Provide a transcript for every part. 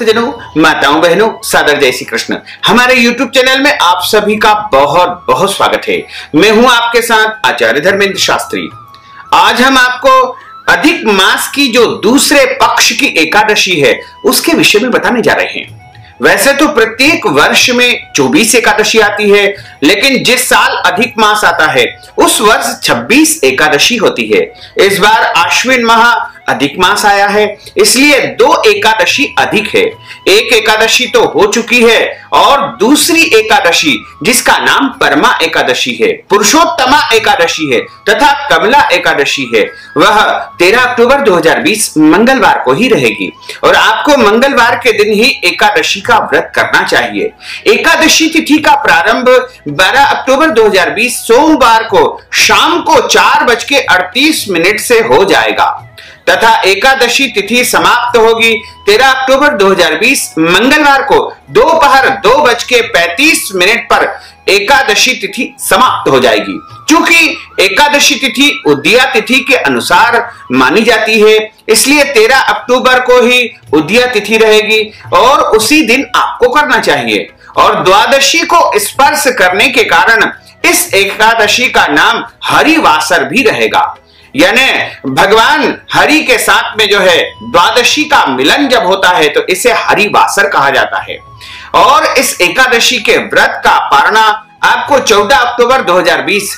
भक्तजनों, माताओं, बहनों, सादर जय श्री कृष्ण। हमारे YouTube चैनल में आप सभी का बहुत बहुत स्वागत है। मैं हूं आपके साथ आचार्य धर्मेंद्र शास्त्री। आज हम आपको अधिक मास की जो दूसरे पक्ष की एकादशी है उसके विषय में बताने जा रहे हैं। वैसे तो प्रत्येक वर्ष में 24 एकादशी आती है, लेकिन जिस साल अधिक मास आता है उस वर्ष 26 एकादशी होती है। इस बार आश्विन माह अधिक मास आया है, इसलिए 2 एकादशी अधिक है। एक एकादशी तो हो चुकी है और दूसरी एकादशी जिसका नाम परमा एकादशी है, पुरुषोत्तमा एकादशी है तथा कमला एकादशी है, वह 13 अक्टूबर 2020 मंगलवार को ही रहेगी और आपको मंगलवार के दिन ही एकादशी का व्रत करना चाहिए। एकादशी तिथि का प्रारंभ 12 अक्टूबर 2020 सोमवार को शाम को 4:38 से हो जाएगा तथा एकादशी तिथि समाप्त होगी 13 अक्टूबर 2020 मंगलवार को दोपहर 2:35 पर एकादशी तिथि समाप्त हो जाएगी। क्योंकि एकादशी तिथि उदया तिथि के अनुसार मानी जाती है, इसलिए 13 अक्टूबर को ही उदया तिथि रहेगी और उसी दिन आपको करना चाहिए। और द्वादशी को स्पर्श करने के कारण इस एकादशी का नाम हरिवासर भी रहेगा। यानी भगवान हरि के साथ में जो है द्वादशी का मिलन जब होता है तो इसे हरिवासर कहा जाता है। और इस एकादशी के व्रत का पारणा आपको 14 अक्टूबर 2020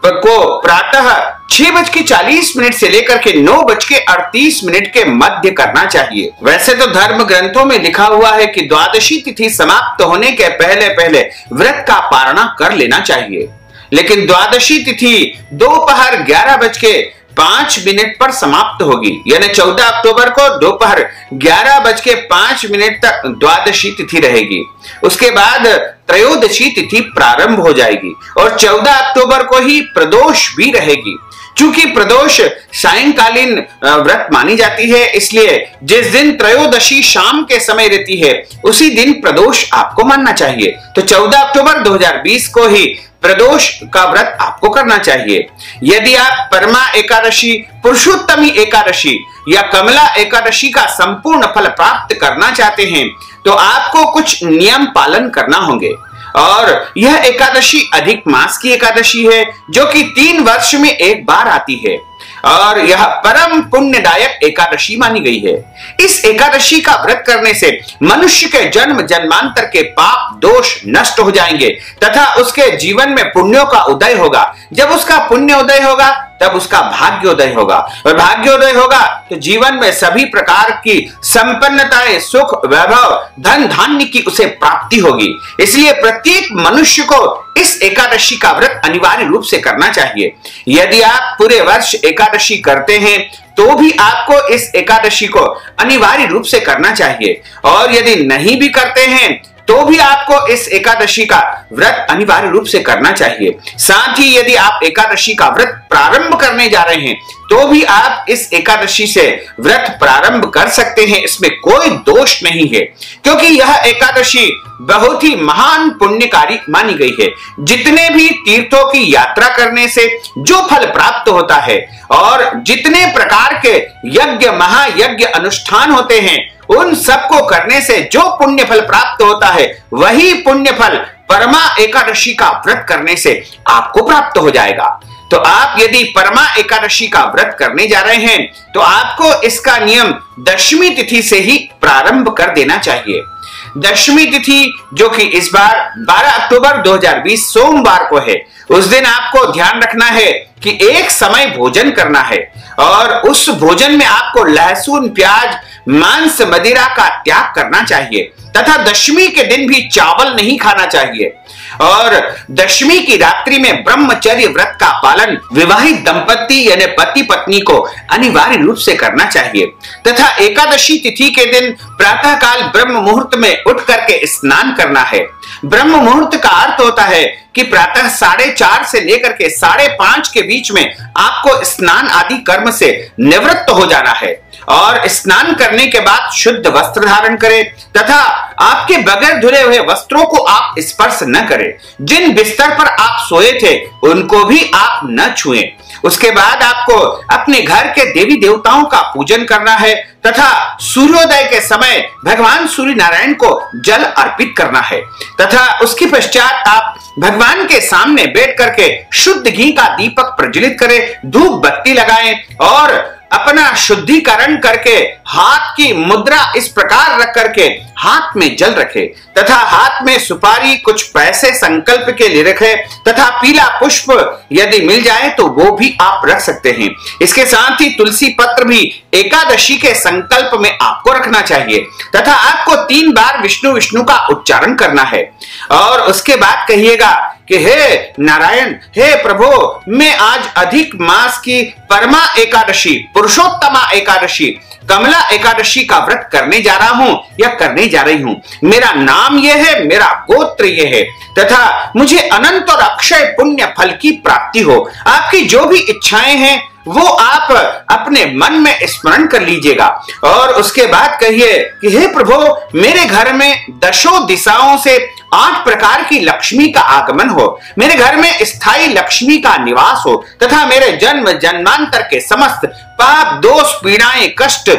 को प्रातः 6:40 से लेकर के 9:38 के मध्य करना चाहिए। वैसे तो धर्म ग्रंथों में लिखा हुआ है कि द्वादशी तिथि समाप्त होने के पहले पहले व्रत का पारणा कर लेना चाहिए, लेकिन द्वादशी तिथि दोपहर 11:05 पर समाप्त होगी। यानी 14 अक्टूबर को दोपहर 11:05 तक द्वादशी तिथि रहेगी। उसके बाद त्रयोदशी तिथि प्रारंभ हो जाएगी और 14 अक्टूबर को ही प्रदोष भी रहेगी। चूंकि प्रदोष सायंकालीन व्रत मानी जाती है, इसलिए जिस दिन त्रयोदशी शाम के समय रहती है उसी दिन प्रदोष आपको मानना चाहिए। तो 14 अक्टूबर 2020 को ही प्रदोष का व्रत आपको करना चाहिए। यदि आप परमा एकादशी, पुरुषोत्तमी एकादशी या कमला एकादशी का संपूर्ण फल प्राप्त करना चाहते हैं तो आपको कुछ नियम पालन करना होंगे। और यह एकादशी अधिक मास की एकादशी है जो कि 3 वर्ष में एक बार आती है और यह परम पुण्यदायक एकादशी मानी गई है। इस एकादशी का व्रत करने से मनुष्य के जन्म जन्मांतर के पाप दोष नष्ट हो जाएंगे तथा उसके जीवन में पुण्यों का उदय होगा। जब उसका पुण्य उदय होगा तब उसका भाग्योदय होगा और भाग्योदय होगा तो जीवन में सभी प्रकार की संपन्नताएं, सुख, वैभव, धन धान्य की उसे प्राप्ति होगी। इसलिए प्रत्येक मनुष्य को इस एकादशी का व्रत अनिवार्य रूप से करना चाहिए। यदि आप पूरे वर्ष एकादशी करते हैं तो भी आपको इस एकादशी को अनिवार्य रूप से करना चाहिए और यदि नहीं भी करते हैं तो भी आपको इस एकादशी का व्रत अनिवार्य रूप से करना चाहिए। साथ ही यदि आप एकादशी का व्रत प्रारंभ करने जा रहे हैं तो भी आप इस एकादशी से व्रत प्रारंभ कर सकते हैं, इसमें कोई दोष नहीं है। क्योंकि यह एकादशी बहुत ही महान पुण्यकारी मानी गई है। जितने भी तीर्थों की यात्रा करने से जो फल प्राप्त होता है और जितने प्रकार के यज्ञ, महायज्ञ, अनुष्ठान होते हैं उन सबको करने से जो पुण्य फल प्राप्त होता है वही पुण्य फल परमा एकादशी का व्रत करने से आपको प्राप्त हो जाएगा। तो आप यदि परमा एकादशी का व्रत करने जा रहे हैं तो आपको इसका नियम दशमी तिथि से ही प्रारंभ कर देना चाहिए। दशमी तिथि जो कि इस बार 12 अक्टूबर 2020 सोमवार को है, उस दिन आपको ध्यान रखना है कि एक समय भोजन करना है और उस भोजन में आपको लहसुन, प्याज, मांस, मदिरा का त्याग करना चाहिए तथा दशमी के दिन भी चावल नहीं खाना चाहिए। और दशमी की रात्रि में ब्रह्मचर्य व्रत का पालन विवाहित दंपति यानी पति पत्नी को अनिवार्य रूप से करना चाहिए तथा एकादशी तिथि के दिन प्रातः काल ब्रह्म मुहूर्त में उठ करके स्नान करना है। ब्रह्म मुहूर्त का अर्थ होता है कि प्रातः 4:30 से लेकर के 5:30 के बीच में आपको स्नान आदि कर्म से निवृत्त हो जाना है और स्नान करने के बाद शुद्ध वस्त्र धारण करें तथा आपके बगैर धुले हुए वस्त्रों को आप स्पर्श न करें। जिन बिस्तर पर आप सोए थे उनको भी आप न छुएं। उसके बाद आपको अपने घर के देवी देवताओं का पूजन करना है तथा सूर्योदय के समय भगवान सूर्य नारायण को जल अर्पित करना है तथा उसके पश्चात आप भगवान के सामने बैठ करके शुद्ध घी का दीपक प्रज्वलित करें, धूप बत्ती लगाएं और अपना शुद्धिकरण करके हाथ की मुद्रा इस प्रकार रख करके हाथ में जल रखे तथा हाथ में सुपारी कुछ पैसे संकल्प के लिए रखे तथा पीला पुष्प यदि मिल जाए तो वो भी आप रख सकते हैं। इसके साथ ही तुलसी पत्र भी एकादशी के संकल्प में आपको रखना चाहिए तथा आपको 3 बार विष्णु विष्णु का उच्चारण करना है और उसके बाद कहिएगा कि हे नारायण, हे प्रभु, मैं आज अधिक मास की परमा एकादशी, पुरुषोत्तमा एकादशी, कमला एकादशी का व्रत करने जा रहा हूं या करने जा रही हूं। मेरा नाम यह है, मेरा गोत्र यह है तथा मुझे अनंत और अक्षय पुण्य फल की प्राप्ति हो। आपकी जो भी इच्छाएं हैं वो आप अपने मन में स्मरण कर लीजिएगा और उसके बाद कहिए कि हे प्रभु, मेरे घर में दशों दिशाओं से 8 प्रकार की लक्ष्मी का आगमन हो, मेरे घर में स्थायी लक्ष्मी का निवास हो तथा मेरे जन्म जन्मांतर के समस्त पाप दोष पीड़ाएं कष्ट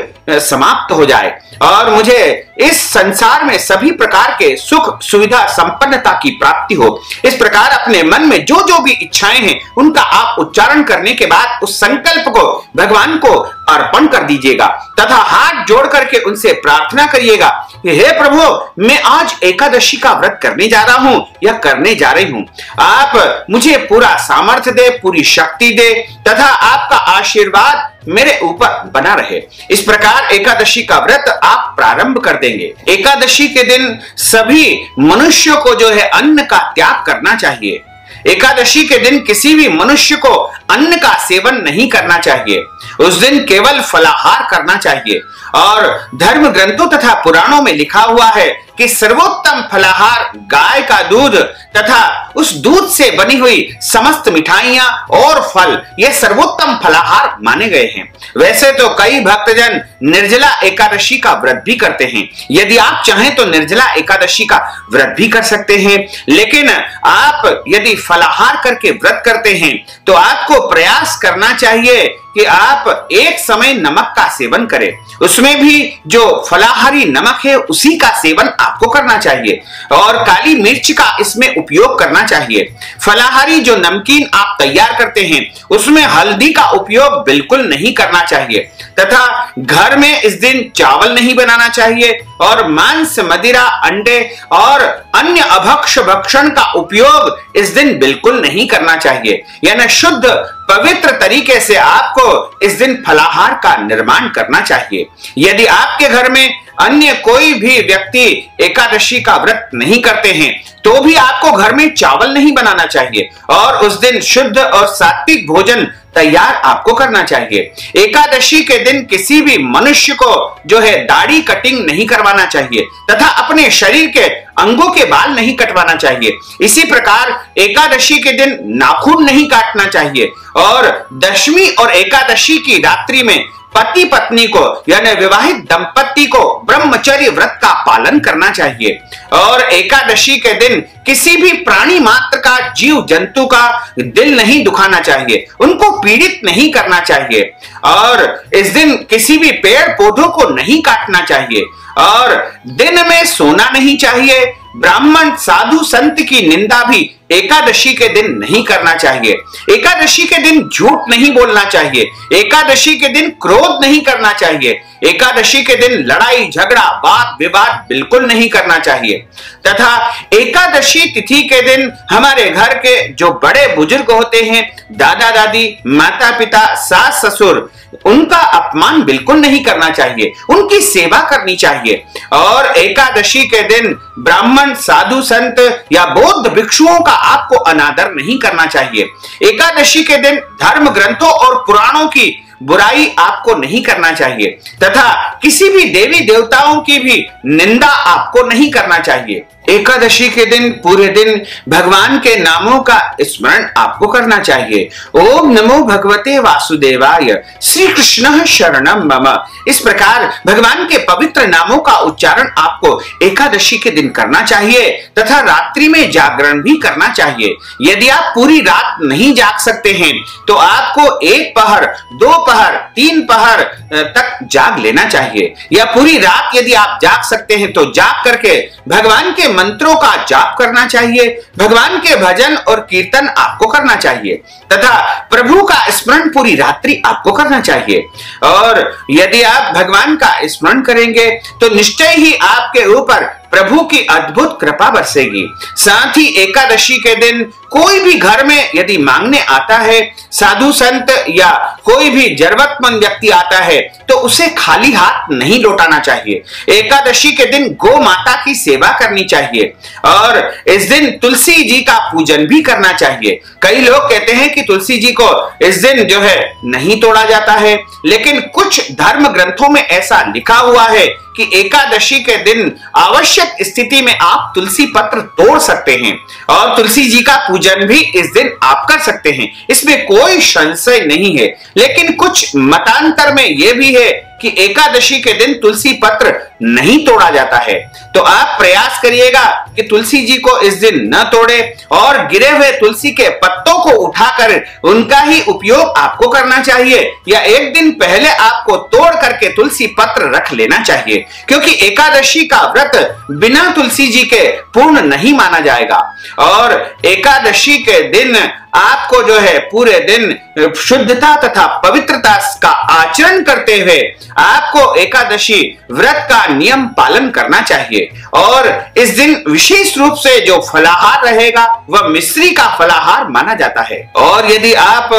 समाप्त हो जाए और मुझे इस संसार में सभी प्रकार के सुख सुविधा संपन्नता की प्राप्ति हो। इस प्रकार अपने मन में जो जो भी इच्छाएं हैं उनका आप उच्चारण करने के बाद उस संकल्प को भगवान को अर्पण कर दीजिएगा तथा हाथ जोड़ करके उनसे प्रार्थना करिएगा कि हे प्रभु, मैं आज एकादशी का व्रत करने जा रहा हूं या करने जा रही हूं। आप मुझे पूरा सामर्थ्य दे, पूरी शक्ति दे तथा आपका आशीर्वाद मेरे ऊपर बना रहे। इस प्रकार एकादशी का व्रत आप प्रारंभ कर देंगे। एकादशी के दिन सभी मनुष्यों को जो है अन्न का त्याग करना चाहिए। एकादशी के दिन किसी भी मनुष्य को अन्न का सेवन नहीं करना चाहिए। उस दिन केवल फलाहार करना चाहिए और धर्म ग्रंथों तथा पुराणों में लिखा हुआ है कि सर्वोत्तम फलाहार गाय का दूध तथा उस दूध से बनी हुई समस्त मिठाइयां और फल ये सर्वोत्तम फलाहार माने गए हैं। वैसे तो कई भक्तजन निर्जला एकादशी का व्रत भी करते हैं। यदि आप चाहें तो निर्जला एकादशी का व्रत भी कर सकते हैं, लेकिन आप यदि फलाहार करके व्रत करते हैं तो आपको प्रयास करना चाहिए कि आप एक समय नमक का सेवन करें। उसमें भी जो फलाहारी नमक है उसी का सेवन आपको करना चाहिए और काली मिर्च का इसमें उपयोग करना चाहिए। फलाहारी जो नमकीन आप तैयार करते हैं उसमें हल्दी का उपयोग बिल्कुल नहीं करना चाहिए तथा घर में इस दिन चावल नहीं बनाना चाहिए और मांस, मदिरा, अंडे और अन्य अभक्ष भक्षण का उपयोग इस दिन बिल्कुल नहीं करना चाहिए। यानी शुद्ध पवित्र तरीके से आपको इस दिन फलाहार का निर्माण करना चाहिए। यदि आपके घर में अन्य कोई भी व्यक्ति एकादशी का व्रत नहीं करते हैं तो भी आपको घर में चावल नहीं बनाना चाहिए और उस दिन शुद्ध और सात्विक भोजन तैयार आपको करना चाहिए। एकादशी के दिन किसी भी मनुष्य को जो है दाढ़ी कटिंग नहीं करवाना चाहिए तथा अपने शरीर के अंगों के बाल नहीं कटवाना चाहिए। इसी प्रकार एकादशी के दिन नाखून नहीं काटना चाहिए और दशमी और एकादशी की रात्रि में पति पत्नी को यानी विवाहित दंपति को ब्रह्मचर्य व्रत का पालन करना चाहिए और एकादशी के दिन किसी भी प्राणी मात्र का, जीव जंतु का दिल नहीं दुखाना चाहिए, उनको पीड़ित नहीं करना चाहिए और इस दिन किसी भी पेड़ पौधों को नहीं काटना चाहिए और दिन में सोना नहीं चाहिए। ब्राह्मण साधु संत की निंदा भी एकादशी के दिन नहीं करना चाहिए। एकादशी के दिन झूठ नहीं बोलना चाहिए। एकादशी के दिन क्रोध नहीं करना चाहिए। एकादशी के दिन लड़ाई झगड़ा वाद विवाद बिल्कुल नहीं करना चाहिए तथा एकादशी तिथि के दिन हमारे घर के जो बड़े बुजुर्ग होते हैं, दादा दादी, माता पिता, सास ससुर, उनका अपमान बिल्कुल नहीं करना चाहिए, उनकी सेवा करनी चाहिए और एकादशी के दिन ब्राह्मण साधु संत या बौद्ध भिक्षुओं का आपको अनादर नहीं करना चाहिए। एकादशी के दिन धर्म ग्रंथों और पुराणों की बुराई आपको नहीं करना चाहिए तथा किसी भी देवी देवताओं की भी निंदा आपको नहीं करना चाहिए। एकादशी के दिन पूरे दिन भगवान के नामों का स्मरण आपको करना चाहिए। ओम नमो भगवते वासुदेवाय, श्री कृष्ण शरणम मम। इस प्रकार भगवान के पवित्र नामों का उच्चारण आपको एकादशी के दिन करना चाहिए तथा रात्रि में जागरण भी करना चाहिए। यदि आप पूरी रात नहीं जाग सकते हैं तो आपको 1 पहर, 2 पहर, 3 पहर तक जाग लेना चाहिए, या पूरी रात यदि आप जाग सकते हैं तो जाग करके भगवान के मंत्रों का जाप करना चाहिए, भगवान के भजन और कीर्तन आपको करना चाहिए तथा प्रभु का स्मरण पूरी रात्रि आपको करना चाहिए। और यदि आप भगवान का स्मरण करेंगे तो निश्चय ही आपके ऊपर प्रभु की अद्भुत कृपा बरसेगी। साथ ही एकादशी के दिन कोई भी घर में यदि मांगने आता है, साधु संत या कोई भी जरूरतमंद व्यक्ति आता है, तो उसे खाली हाथ नहीं लौटाना चाहिए। एकादशी के दिन गौ माता की सेवा करनी चाहिए और इस दिन तुलसी जी का पूजन भी करना चाहिए। कई लोग कहते हैं कि तुलसी जी को इस दिन जो है नहीं तोड़ा जाता है, लेकिन कुछ धर्म ग्रंथों में ऐसा लिखा हुआ है कि एकादशी के दिन आवश्यक स्थिति में आप तुलसी पत्र तोड़ सकते हैं और तुलसी जी का पूजन भी इस दिन आप कर सकते हैं, इसमें कोई संशय नहीं है। लेकिन कुछ मतांतर में यह भी है कि एकादशी के दिन तुलसी पत्र नहीं तोड़ा जाता है, तो आप प्रयास करिएगा कि तुलसी जी को इस दिन न तोड़े और गिरे हुए तुलसी के पत्तों को उठाकर उनका ही उपयोग आपको करना चाहिए, या एक दिन पहले आपको तोड़ करके तुलसी पत्र रख लेना चाहिए, क्योंकि एकादशी का व्रत बिना तुलसी जी के पूर्ण नहीं माना जाएगा। और एकादशी के दिन आपको जो है पूरे दिन शुद्धता तथा पवित्रता का आचरण करते हुए आपको एकादशी व्रत का नियम पालन करना चाहिए। और इस दिन विशेष रूप से जो फलाहार रहेगा वह मिश्री का फलाहार माना जाता है। और यदि आप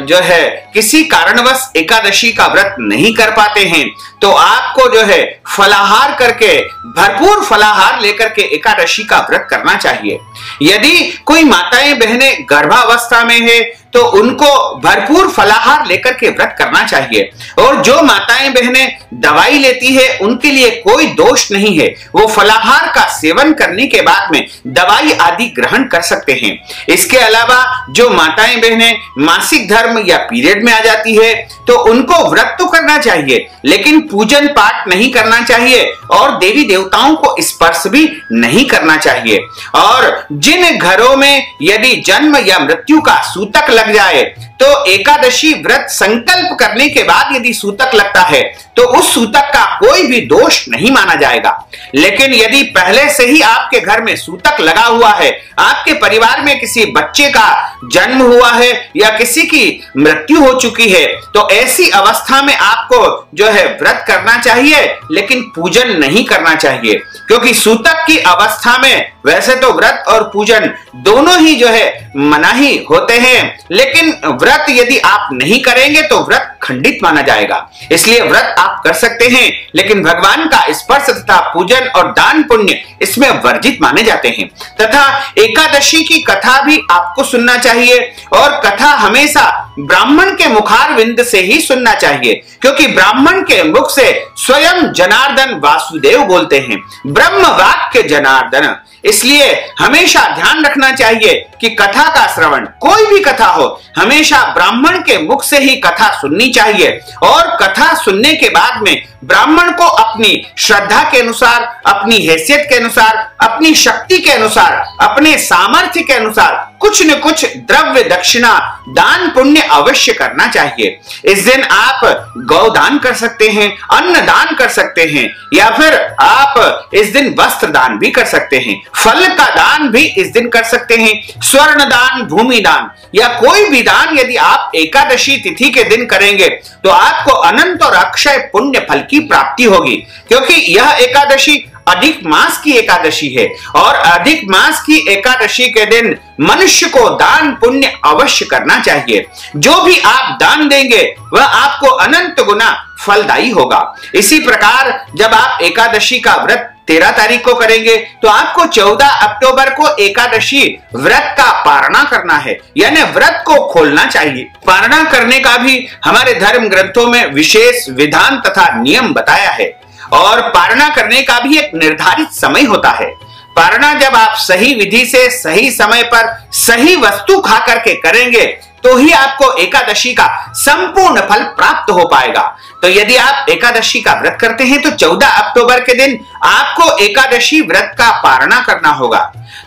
जो है किसी कारणवश एकादशी का व्रत नहीं कर पाते हैं तो आपको जो है फलाहार करके, भरपूर फलाहार लेकर के एकादशी का व्रत करना चाहिए। यदि कोई माताएं बहनें गर्भावस्था में है तो उनको भरपूर फलाहार लेकर के व्रत करना चाहिए। और जो माताएं बहनें दवाई लेती है उनके लिए कोई दोष नहीं है, वो फलाहार का सेवन करने के बाद में दवाई आदि ग्रहण कर सकते हैं। इसके अलावा जो माताएं बहनें मासिक धर्म या पीरियड में आ जाती है तो उनको व्रत तो करना चाहिए, लेकिन पूजन पाठ नहीं करना चाहिए और देवी देवताओं को स्पर्श भी नहीं करना चाहिए। और जिन घरों में यदि जन्म या मृत्यु का सूतक लग जाए तो एकादशी व्रत संकल्प करने के बाद यदि सूतक लगता है तो उस सूतक का कोई भी दोष नहीं माना जाएगा। लेकिन यदि पहले से ही आपके घर में सूतक लगा हुआ है, आपके परिवार में किसी बच्चे का जन्म हुआ है या किसी की मृत्यु हो चुकी है, तो ऐसी अवस्था में आपको जो है व्रत करना चाहिए, लेकिन पूजन नहीं करना चाहिए, क्योंकि सूतक की अवस्था में वैसे तो व्रत और पूजन दोनों ही जो है मनाही होते हैं, लेकिन व्रत यदि आप नहीं करेंगे तो व्रत खंडित माना जाएगा। इसलिए व्रत आप कर सकते हैं, लेकिन भगवान का स्पर्श तथा पूजन और दान पुण्य इसमें वर्जित माने जाते हैं। तथा एकादशी की कथा भी आपको सुनना चाहिए और कथा हमेशा ब्राह्मण के मुखारविंद से ही सुनना चाहिए, क्योंकि ब्राह्मण के मुख से स्वयं जनार्दन वासुदेव बोलते हैं, ब्रह्म वाक्य जनार्दन। इसलिए हमेशा ध्यान रखना चाहिए कि कथा का श्रवण, कोई भी कथा हो, हमेशा ब्राह्मण के मुख से ही कथा सुननी चाहिए। और कथा सुनने के बाद में ब्राह्मण को अपनी श्रद्धा के अनुसार, अपनी हैसियत के अनुसार, अपनी शक्ति के अनुसार, अपने सामर्थ्य के अनुसार कुछ न कुछ द्रव्य दक्षिणा दान पुण्य अवश्य करना चाहिए। इस दिन आप गौदान कर सकते हैं, अन्न दान कर सकते हैं, या फिर आप इस दिन वस्त्र दान भी कर सकते हैं, फल का दान भी इस दिन कर सकते हैं, स्वर्ण दान, भूमि दान या कोई भी दान यदि आप एकादशी तिथि के दिन करेंगे तो आपको अनंत और अक्षय पुण्य फल की प्राप्ति होगी, क्योंकि यह एकादशी अधिक मास की एकादशी है और अधिक मास की एकादशी के दिन मनुष्य को दान पुण्य अवश्य करना चाहिए। जो भी आप दान देंगे वह आपको अनंत गुना फलदायी होगा। इसी प्रकार जब आप एकादशी का व्रत 13 तारीख को करेंगे तो आपको 14 अक्टूबर को एकादशी व्रत का पारणा करना है, यानी व्रत को खोलना चाहिए। पारणा करने का भी हमारे धर्म ग्रंथों में विशेष विधान तथा नियम बताया है और पारणा करने का भी एक निर्धारित समय होता है। पारणा जब आप सही विधि से सही समय पर सही वस्तु खा करके करेंगे तो ही आपको एकादशी का संपूर्ण फल प्राप्त हो पाएगा। तो यदि आप एकादशी का व्रत करते हैं तो 14 अक्टूबर के दिन आपको एकादशी व्रत का पारणा करना होगा।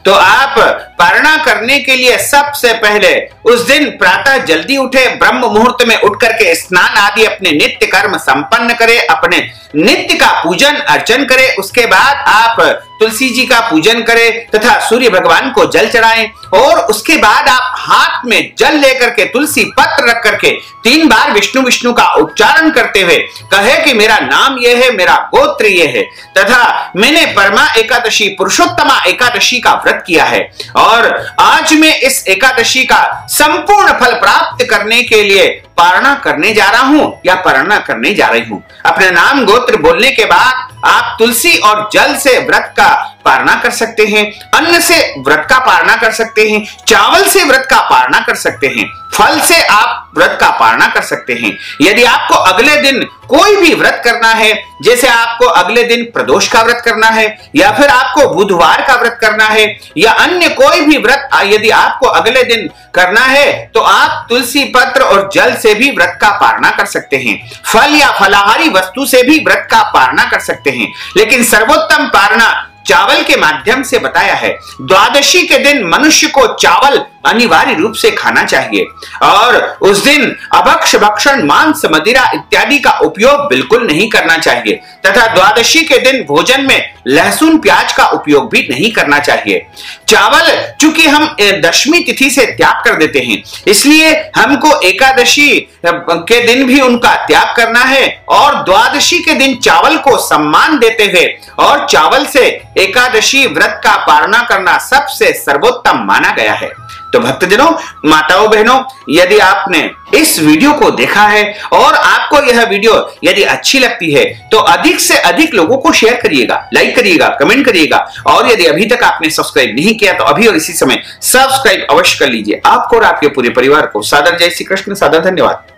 तो आप पारणा करने के लिए सबसे पहले उस दिन प्रातः जल्दी उठे, ब्रह्म मुहूर्त में उठ करके स्नान आदि अपने नित्य कर्म संपन्न करें, अपने नित्य का पूजन अर्चन करें। उसके बाद आप तुलसी जी का पूजन करें तथा सूर्य भगवान को जल चढ़ाएं और उसके बाद आप हाथ में जल लेकर के तुलसी पत्र रख करके 3 बार विष्णु विष्णु का उच्चारण करते हुए कहे कि मेरा नाम यह है, मेरा गोत्र यह है तथा मैंने परमा एकादशी पुरुषोत्तमा एकादशी का व्रत किया है और आज मैं इस एकादशी का संपूर्ण फल प्राप्त करने के लिए पारणा करने जा रहा हूं या पारणा करने जा रही हूं। अपना नाम गोत्र बोलने के बाद आप तुलसी और जल से व्रत का पारणा कर सकते हैं, अन्न से व्रत का पारणा कर सकते हैं, चावल से व्रत का पारणा कर सकते हैं, फल से आप व्रत का पारणा कर सकते हैं। यदि आपको अगले दिन कोई भी व्रत करना है, जैसे आपको अगले दिन प्रदोष का व्रत करना है या फिर आपको बुधवार का व्रत करना है या अन्य कोई भी व्रत यदि आपको अगले दिन करना है तो आप तुलसी पत्र और जल से भी व्रत का पारणा कर सकते हैं, फल या फलाहारी वस्तु से भी व्रत का पारणा कर सकते हैं। लेकिन सर्वोत्तम पारणा चावल के माध्यम से बताया है। द्वादशी के दिन मनुष्य को चावल अनिवार्य रूप से खाना चाहिए और उस दिन अभक्ष भक्षण मांस मदिरा इत्यादि का उपयोग बिल्कुल नहीं करना चाहिए तथा द्वादशी के दिन भोजन में लहसुन प्याज का उपयोग भी नहीं करना चाहिए। चावल चूंकि हम दशमी तिथि से त्याग कर देते हैं इसलिए हमको एकादशी के दिन भी उनका त्याग करना है और द्वादशी के दिन चावल को सम्मान देते हुए और चावल से एकादशी व्रत का पारणा करना सबसे सर्वोत्तम माना गया है। तो भक्तजनों, माताओं बहनों, यदि आपने इस वीडियो को देखा है और आपको यह वीडियो यदि अच्छी लगती है तो अधिक से अधिक लोगों को शेयर करिएगा, लाइक करिएगा, कमेंट करिएगा और यदि अभी तक आपने सब्सक्राइब नहीं किया तो अभी और इसी समय सब्सक्राइब अवश्य कर लीजिए। आपको और आपके पूरे परिवार को सादर जय श्री कृष्ण, सादर धन्यवाद।